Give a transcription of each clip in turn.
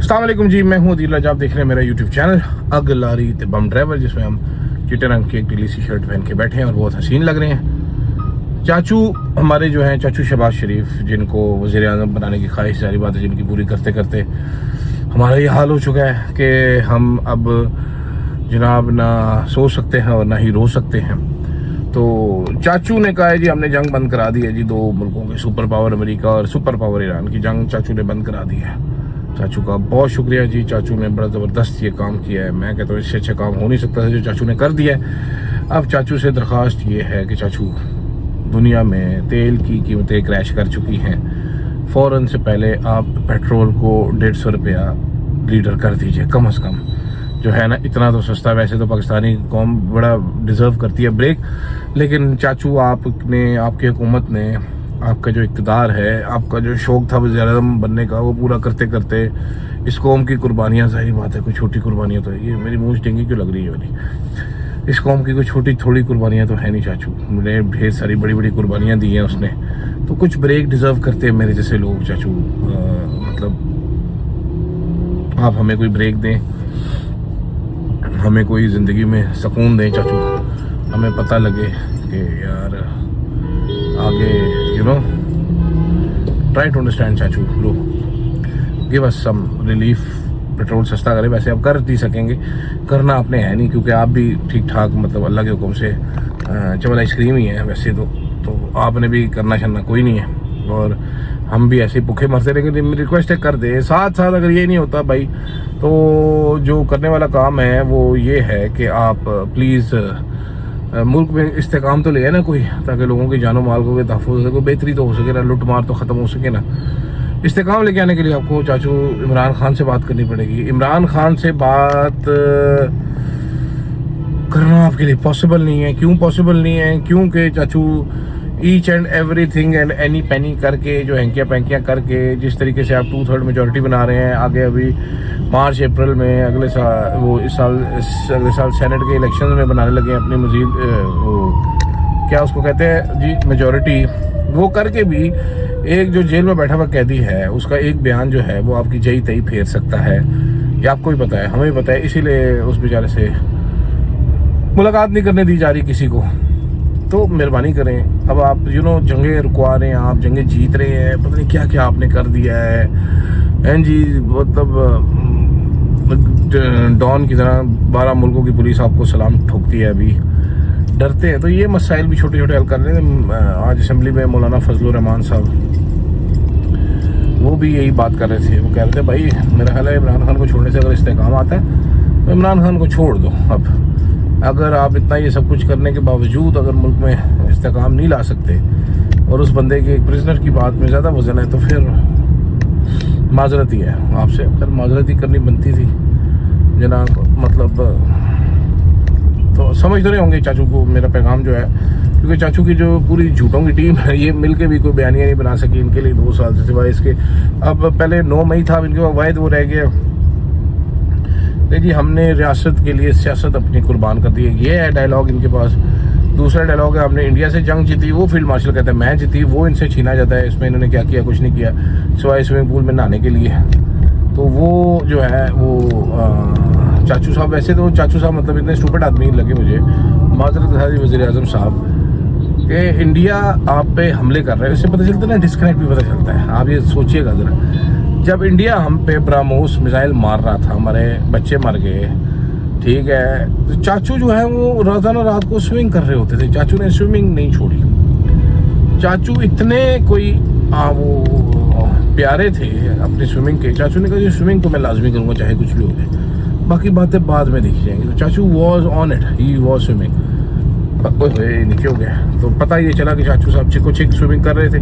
अस्सलाम वालेकुम जी, मैं हूं अदील राजा। आप देख रहे हैं मेरा यूट्यूब चैनल अग लारी ते बम ड्राइवर, जिसमें हम चिट्टे रंग की एक पीली सी शर्ट पहन के बैठे हैं और बहुत हसीन लग रहे हैं। चाचू हमारे जो हैं चाचू शहबाज शरीफ, जिनको वज़ीर आज़म बनाने की ख्वाहिश, सारी बातें जिनकी पूरी करते करते हमारा ये हाल हो चुका है कि हम अब जनाब ना सो सकते हैं और ना ही रो सकते हैं। तो चाचू ने कहा है जी हमने जंग बंद करा दी है जी, दो मुल्कों के सुपर पावर अमेरिका और सुपर पावर ईरान की जंग चाचू ने बंद करा दी है। चाचू का बहुत शुक्रिया जी, चाचू ने बड़ा ज़बरदस्त ये काम किया है। मैं कहता हूँ इससे अच्छा काम हो नहीं सकता था जो चाचू ने कर दिया है। अब चाचू से दरख्वास्त ये है कि चाचू, दुनिया में तेल की कीमतें क्रैश कर चुकी हैं, फ़ौरन से पहले आप पेट्रोल को 150 रुपया लीटर कर दीजिए कम अज़ कम, जो है ना। इतना तो सस्ता, वैसे तो पाकिस्तानी कौम बड़ा डिज़र्व करती है ब्रेक, लेकिन चाचू आपने, आपकी हुकूमत ने, आपका जो इक़्तिदार है, आपका जो शौक़ था वज़ीर आज़म बनने का, वो पूरा करते करते इस कौम की कुर्बानियाँ, ज़ाहिर बात है कोई छोटी कुर्बानियाँ तो है, ये मेरी मुँह टेंगी क्यों लग रही है वाली, इस कौम की कोई छोटी थोड़ी कुर्बानियाँ तो है नहीं। चाचू ने ढेर सारी बड़ी बड़ी कुर्बानियाँ दी हैं उसने, तो कुछ ब्रेक डिज़र्व करते हैं मेरे जैसे लोग। चाचू मतलब आप हमें कोई ब्रेक दें, हमें कोई ज़िंदगी में सुकून दें चाचू, हमें पता लगे कि यार आगे, you know, try to understand चाचू bro, give us some relief. Petrol सस्ता करें, वैसे आप कर नहीं सकेंगे, करना आपने है नहीं, क्योंकि आप भी ठीक ठाक मतलब अल्लाह के हुक्म से चवल आइसक्रीम ही है वैसे तो आपने भी करना शरना कोई नहीं है, और हम भी ऐसे भूखे मरते रहेंगे। मेरी रिक्वेस्ट है कर दे। साथ साथ अगर ये नहीं होता भाई, तो जो करने वाला काम है वो ये है कि आप प्लीज़ मुल्क में इस्तेकाम तो ले ना कोई, ताकि लोगों की जानो माल को तहफ़्फ़ुज़ हो सके, बेहतरी तो हो सके ना, लुट मार तो ख़त्म हो सके ना। इस्तेकाम लेके आने के लिए आपको चाचू इमरान खान से बात करनी पड़ेगी। इमरान खान से बात करना आपके लिए पॉसिबल नहीं है। क्यों पॉसिबल नहीं है? क्योंकि चाचू each and everything and any penny करके, जो हैंकियाँ पैंकियाँ करके, जिस तरीके से आप 2/3 मेजॉरिटी बना रहे हैं, आगे अभी मार्च अप्रैल में अगले साल, वो अगले साल सेनेट के इलेक्शन में बनाने लगे हैं अपनी मजीद वो क्या उसको कहते हैं जी, मेजॉरिटी, वो करके भी एक जो जेल में बैठा हुआ कैदी है, उसका एक बयान जो है वो आपकी जई तई फेर सकता है। ये आपको भी पता है, हमें भी पता है, इसीलिए उस बेचारे से मुलाकात नहीं करने दी जा रही किसी को। तो मेहरबानी करें, अब आप जंगें रुकवा रहे हैं, आप जंगें जीत रहे हैं, पता नहीं क्या क्या आपने कर दिया है जी। मतलब डॉन की तरह 12 मुल्कों की पुलिस आपको सलाम ठोकती है, अभी डरते हैं। तो ये मसाइल भी छोटे छोटे हल कर रहे हैं। आज असम्बली में मौलाना फजलुर रहमान साहब वो भी यही बात कर रहे थे। वो कह रहे थे भाई मेरा ख्याल है इमरान खान को छोड़ने से अगर इस्तेकाम आता है तो इमरान खान को छोड़ दो। अब अगर आप इतना ये सब कुछ करने के बावजूद अगर मुल्क में इस्तेकाम नहीं ला सकते, और उस बंदे के एक प्रिजनर की बात में ज़्यादा वजन है, तो फिर माजरत ही है आपसे। फिर माजरत ही करनी बनती थी जनाब। मतलब तो समझ तो रहे होंगे चाचू को मेरा पैगाम जो है, क्योंकि चाचू की जो पूरी झूठों की टीम है, ये मिल के भी कोई बयानिया नहीं बना सकी इनके लिए 2 साल से, सिवाय इसके। अब पहले 9 मई था, इनके पास वाहिद वो रह गया जी हमने रियासत के लिए सियासत अपनी कुर्बान कर दी है। ये है डायलॉग इनके पास। दूसरा डायलॉग है हमने इंडिया से जंग जीती, वो फील्ड मार्शल कहते हैं मैं जीती, वो इनसे छीना जाता है। इसमें इन्होंने क्या किया? कुछ नहीं किया सिवाय स्विमिंग पूल में नहाने के लिए। तो वो जो है वो चाचू साहब, वैसे तो चाचू साहब मतलब इतने स्टूपिड आदमी लगे मुझे, माजरत है वज़ीर आज़म साहब, कि इंडिया आप पे हमले कर रहा है, इससे पता चलता है ना, डिस्कनेक्ट भी पता चलता है। आप ये सोचिएगा ज़रा, जब इंडिया हम पे ब्राह्मोस मिसाइल मार रहा था, हमारे बच्चे मर गए, ठीक है, तो चाचू जो है वो रोज़ाना रात को स्विमिंग कर रहे होते थे। चाचू ने स्विमिंग नहीं छोड़ी। चाचू इतने कोई वो प्यारे थे अपनी स्विमिंग के। चाचू ने कहा कि स्विमिंग तो मैं लाजमी करूँगा चाहे कुछ भी हो जाए, बाकी बातें बाद में देखी जाएंगी। तो चाचू was on it, he was swimming. नीचे हो गया तो पता ये चला कि चाचू साहब चिको चिक स्विमिंग कर रहे थे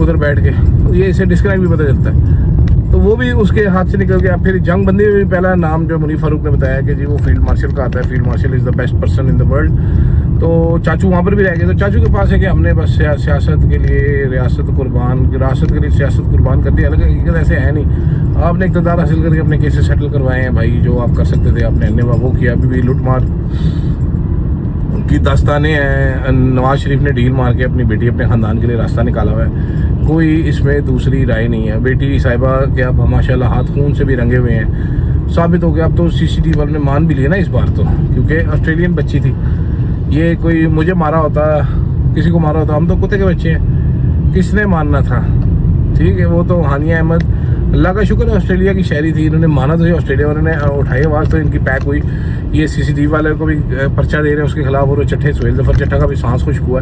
उधर बैठ के। तो ये इसे डिस्कनेक्ट भी पता चलता है। तो वो भी उसके हाथ से निकल गया। फिर जंग बंदी में भी पहला नाम जो मुनीर फारूक ने बताया कि जी वो फील्ड मार्शल का आता है, field marshal is the best person in the world. तो चाचू वहाँ पर भी रह गए। तो चाचू के पास है कि हमने बस सियासत के लिए रियासत के लिए सियासत कुर्बान कर दी। हालांकि हकीकत ऐसे है नहीं। आपने इक़्तिदार हासिल करके अपने केसेस सेटल करवाए हैं भाई, जो आप कर सकते थे आपने वो किया। अभी भी लूट मार की दास्तानें हैं। नवाज शरीफ ने डील मार के अपनी बेटी अपने ख़ानदान के लिए रास्ता निकाला हुआ है, कोई इसमें दूसरी राय नहीं है। बेटी साहिबा के अब माशाल्लाह हाथ खून से भी रंगे हुए हैं, साबित हो गया। अब तो CCTV वालों ने मान भी लिया ना इस बार तो, क्योंकि ऑस्ट्रेलियन बच्ची थी ये। कोई मुझे मारा होता, किसी को मारा होता, हम तो कुत्ते के बच्चे हैं, किसने मानना था? ठीक है, वो तो हानिया अहमद अल्लाह का शुक्र है ऑस्ट्रेलिया की शहरी थी, इन्होंने माना तो ऑस्ट्रेलिया वालों ने उठाई आवाज़ तो इनकी पैक हुई। ये CCTV वाले को भी पर्चा दे रहे हैं उसके खिलाफ, और चट्टे सुहेल जफर चट्टा का भी सांस खुश्क हुआ,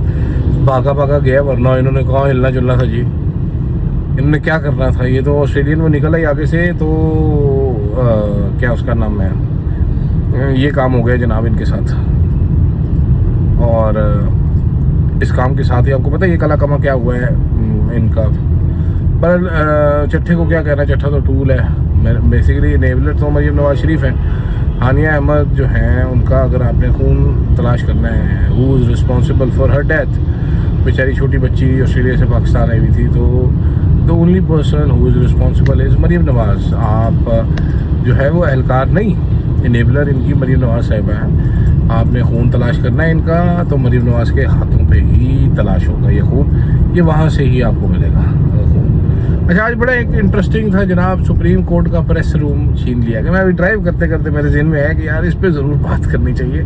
भागा भागा गया, वरना इन्होंने कहा हिलना जुलना था जी, इन्होंने क्या करना था। ये तो ऑस्ट्रेलियन वो निकल आई आगे से, तो क्या उसका नाम है, ये काम हो गया जनाब इनके साथ। और इस काम के साथ ही आपको पता है ये कला कमा क्या हुआ है इनका। पर चट्ठे को क्या कहना, चट्ठा तो टूल है बेसिकली। इनेबलर तो मरीम नवाज शरीफ है। हानिया अहमद जो हैं उनका अगर आपने खून तलाश करना है, who is responsible for her death, बेचारी छोटी बच्ची ऑस्ट्रेलिया से पाकिस्तान आई हुई थी, तो the only person who is responsible is Maryam Nawaz. आप जो है वो एहलकार नहीं, इनेबलर इनकी मरीम नवाज साहिबा है। आपने खून तलाश करना है इनका तो मरीम नवाज के हाथों पे ही तलाश होगा ये खून, ये वहाँ से ही आपको मिलेगा खून। अच्छा, आज बड़ा एक इंटरेस्टिंग था जनाब, सुप्रीम कोर्ट का प्रेस रूम छीन लिया गया। मैं अभी ड्राइव करते करते मेरे जहन में आया कि यार इस पे ज़रूर बात करनी चाहिए।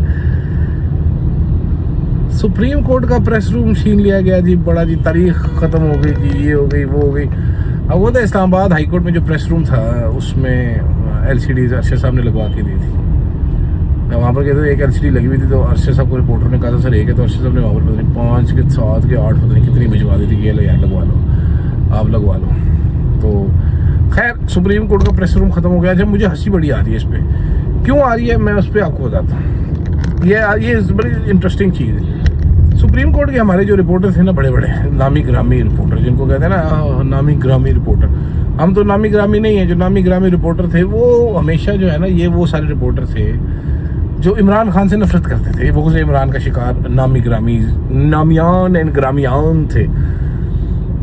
सुप्रीम कोर्ट का प्रेस रूम छीन लिया गया जी, बड़ा जी, तारीख ख़त्म हो गई जी, ये हो गई वो हो गई। अब वो था इस्लामाबाद हाई कोर्ट में जो प्रेस रूम था उसमें LCD अरशद साहब ने लगवा के दी थी। वहाँ पर कहते थे एक LCD लगी हुई थी, तो अरशद साहब को रिपोर्टर ने कहा था सर एक है, तो अरशद साहब ने वहाँ पर पता नहीं 5 के 7 के 8 पता नहीं कितनी भिजवा दी थी कि ये लो यार लगवा लो, आप लगवा लो। तो खैर सुप्रीम कोर्ट का प्रेस रूम ख़त्म हो गया। जब मुझे हंसी बड़ी आ रही है इस पर, क्यों आ रही है मैं उस पर आपको बताता हूँ। ये बड़ी इंटरेस्टिंग चीज़ है। सुप्रीम कोर्ट के हमारे जो रिपोर्टर थे ना, बड़े बड़े नामी ग्रामी रिपोर्टर, जिनको कहते हैं ना नामी ग्रामी रिपोर्टर, हम तो नामी ग्रामी नहीं है। जो नामी ग्रामी रिपोर्टर थे वो हमेशा जो है ना, ये वो सारे रिपोर्टर थे जो इमरान खान से नफरत करते थे, वो इमरान का शिकार नामी ग्रामी नामियान एंड ग्रामियान थे।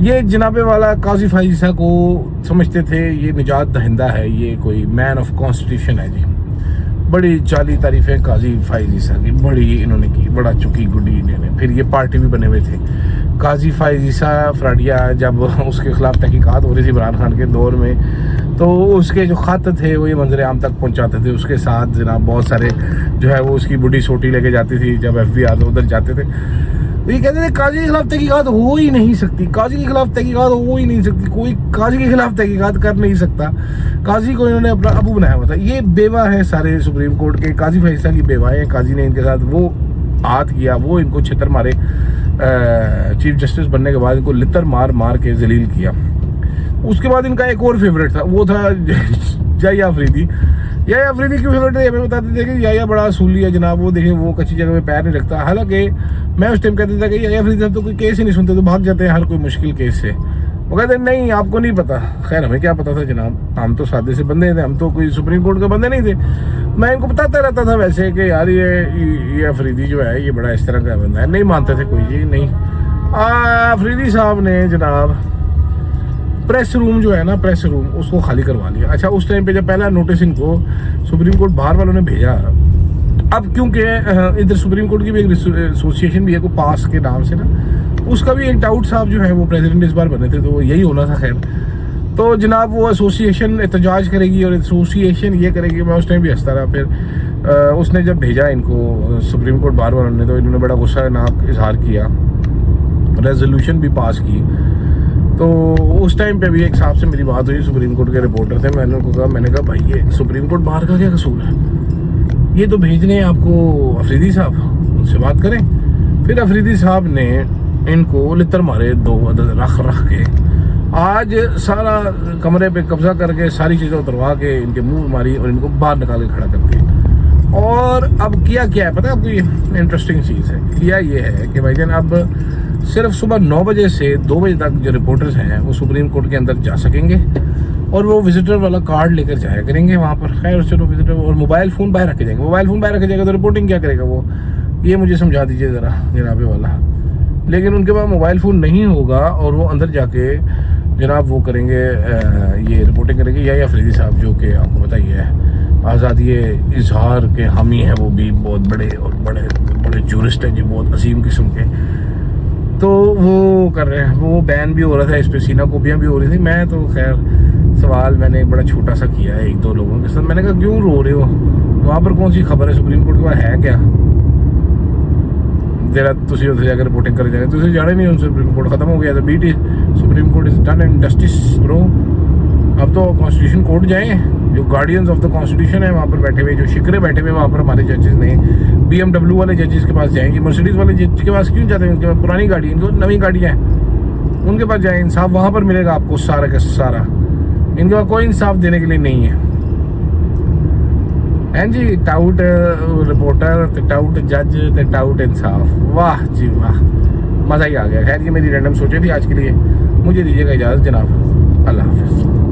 ये जनाबे वाला काजी फाइज़ा को समझते थे ये निजात दहिंदा है, ये कोई मैन ऑफ कॉन्स्टिट्यूशन है जी। बड़ी जाली तारीफ़ें काजी फाइज़ा की बड़ी इन्होंने की, बड़ा चुकी गुडी इन्होंने। फिर ये पार्टी भी बने हुए थे। काजी फाइज़ा फ्राडिया जब उसके ख़िलाफ़ तहकीकात हो रही थी इमरान खान के दौर में, तो उसके जो ख़त थे वो ये मंजर आम तक पहुंचाते थे। उसके साथ जनाब बहुत सारे जो है वो उसकी बुढ़ी सोटी लेके जाती थी। जब FBI उधर जाते थे तो ये कहते थे काजी के खिलाफ तहकीकात हो ही नहीं सकती, काजी के खिलाफ तहकीकात हो ही नहीं सकती, कोई काजी के खिलाफ तहकीकात कर नहीं सकता। काजी को इन्होंने अपना अबू बनाया हुआ था। ये बेवा है सारे सुप्रीम कोर्ट के, काजी फैसला की बेवाएँ हैं। काजी ने इनके साथ वो हाथ किया, वो इनको छितर मारे। चीफ जस्टिस बनने के बाद इनको लितर मार मार के जलील किया। उसके बाद इनका एक और फेवरेट था, वो था याया अफरीदी। याया अफरीदी क्यों फेवरेट है हमें बताते थे कि याया बड़ा असूली है जनाब, वो देखे वो कच्ची जगह में पैर नहीं रखता। हालांकि मैं उस टाइम कहता था कि याया अफरीदी साहब तो कोई केस ही नहीं सुनते, तो भाग जाते हैं हर कोई मुश्किल केस से। वो कहते नहीं आपको नहीं पता। खैर हमें क्या पता था जनाब, हम तो सादे से बंदे थे, हम तो कोई सुप्रीम कोर्ट के बंदे नहीं थे। मैं इनको बताता रहता था वैसे कि यार ये अफरीदी जो है ये बड़ा इस तरह का बंदा है। नहीं मानते थे कोई जी, नहीं। अफरीदी साहब ने जनाब प्रेस रूम जो है ना, प्रेस रूम उसको खाली करवा लिया। अच्छा, उस टाइम पे जब पहला नोटिस इनको सुप्रीम कोर्ट बाहर वालों ने भेजा, अब क्योंकि इधर सुप्रीम कोर्ट की भी एक एसोसिएशन भी है को पास के नाम से ना, उसका भी एक डाउट साहब जो है वो प्रेसिडेंट इस बार बने थे, तो यही होना था। खैर तो जनाब वो एसोसिएशन एहतजाज करेगी और एसोसिएशन ये करेगी। मैं उस टाइम भी हंसता रहा। फिर उसने जब भेजा इनको सुप्रीम कोर्ट बाहर वालों ने, तो इन्होंने बड़ा गुस्सा नाक इजहार किया, रेजोल्यूशन भी पास की। तो उस टाइम पे भी एक साहब से मेरी बात हुई, सुप्रीम कोर्ट के रिपोर्टर थे। मैंने कहा भाई ये सुप्रीम कोर्ट बाहर का क्या कसूर है, ये तो भेजने हैं आपको अफरीदी साहब, उनसे बात करें। फिर अफरीदी साहब ने इनको लितर मारे 2 अदद रख के। आज सारा कमरे पे कब्जा करके सारी चीज़ें उतरवा के इनके मुंह मारी और इनको बाहर निकाल के खड़ा कर दिया। और अब किया क्या है पता है आपको, ये इंटरेस्टिंग चीज़ है। किया ये है कि भाईजान अब सिर्फ सुबह 9 बजे से 2 बजे तक जो रिपोर्टर्स हैं वो सुप्रीम कोर्ट के अंदर जा सकेंगे और वो विजिटर वाला कार्ड लेकर जाया करेंगे वहाँ पर। खैर चलो विजिटर, और मोबाइल फ़ोन बाहर रखे जाएंगे। मोबाइल फ़ोन बाहर रखे जाएगा तो रिपोर्टिंग क्या करेगा वो, ये मुझे समझा दीजिए ज़रा जनाबे वाला। लेकिन उनके पास मोबाइल फ़ोन नहीं होगा और वो अंदर जाके जनाब वो करेंगे, ये रिपोर्टिंग करेंगे। या अफरीदी साहब जो कि आपको पता ही है आज़ादी इजहार के हामी हैं, वो भी बहुत बड़े और बड़े बड़े जूरिस्ट हैं जी, बहुत अजीम किस्म के। तो वो कर रहे हैं, वो बैन भी हो रहा था, इस पर सीना कोपियाँ भी हो रही थी। मैं तो खैर सवाल मैंने बड़ा छोटा सा किया है एक दो लोगों के साथ। मैंने कहा क्यों रो रहे हो, वहाँ पर कौन सी खबर है सुप्रीम कोर्ट के पास है क्या? तेरा तुसी उधर जाकर रिपोर्टिंग कर जाएगा, तुझे जाना नहीं, सुप्रीम कोर्ट खत्म हो गया था, बीट supreme court is done and justice bro. अब तो कॉन्स्टिट्यूशन कोर्ट जाएं, जो गार्डियंस ऑफ द कॉन्स्टिट्यूशन है वहाँ पर बैठे हुए, जो शिकरे बैठे हुए वहाँ पर हमारे जजेस ने, BMW वाले जजेस के पास जाएंगे, मर्सिडीज वाले जज के पास क्यों जाते हैं? उनके पास पुरानी गाड़ी, इनको नई गाड़ियाँ हैं, उनके पास जाए, इंसाफ वहाँ पर मिलेगा आपको सारा का सारा। इनके पास कोई इंसाफ देने के लिए नहीं है। हैं जी, टाउट रिपोर्टर ते टाउट जज ते टाउट इंसाफ, वाह जी वाह, मज़ा ही आ गया। खैर ये मेरी रैंडम सोचे थी आज के लिए, मुझे दीजिएगा इजाज़त जनाब, अल्लाह हाफ़िज़।